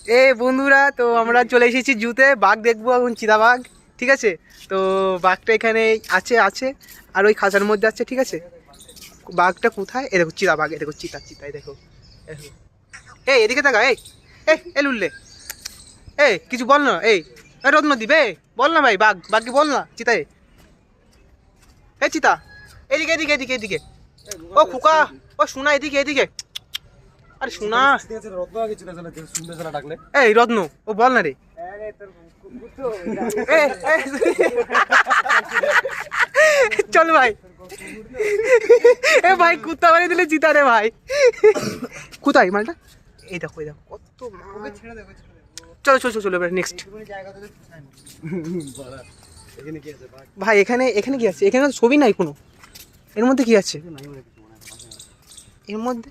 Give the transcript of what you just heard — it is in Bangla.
এ বন্ধুরা, তো আমরা চলে এসেছি জুতে বাঘ দেখবো এখন, চিতাবাঘ। ঠিক আছে, তো বাঘটা এখানে আছে আছে আর ওই খাঁচার মধ্যে আছে। ঠিক আছে, বাঘটা কোথায়? এ দেখো চিতাবাঘ, এ দেখো চিতা চিতা, এই দেখো দেখো। এই এদিকে তাকা, এই এই লুল্লে, এই কিছু বল না। এই রত্ন দিবে, বল না ভাই, বাঘ বাঘকে বল না। চিতায়, এই চিতা, এদিকে এদিকে এদিকে এদিকে। ও খোকা, ও শোনা, এদিকে এদিকে। আরে শোনা, এই রত্ন, ও বল না রে। চল ভাই, এ ভাই কুত্তা বানিয়ে দিলে চিতা রে ভাই। কোথায় মালটা? এই দেখো, এই দেখো কত মাল। চলো চলো চলো, এবার নেক্সট। ভাই এখানে এখানে কি আছে? এখানে তো ছবি নাই কোনো। এর মধ্যে কি আছে? এর মধ্যে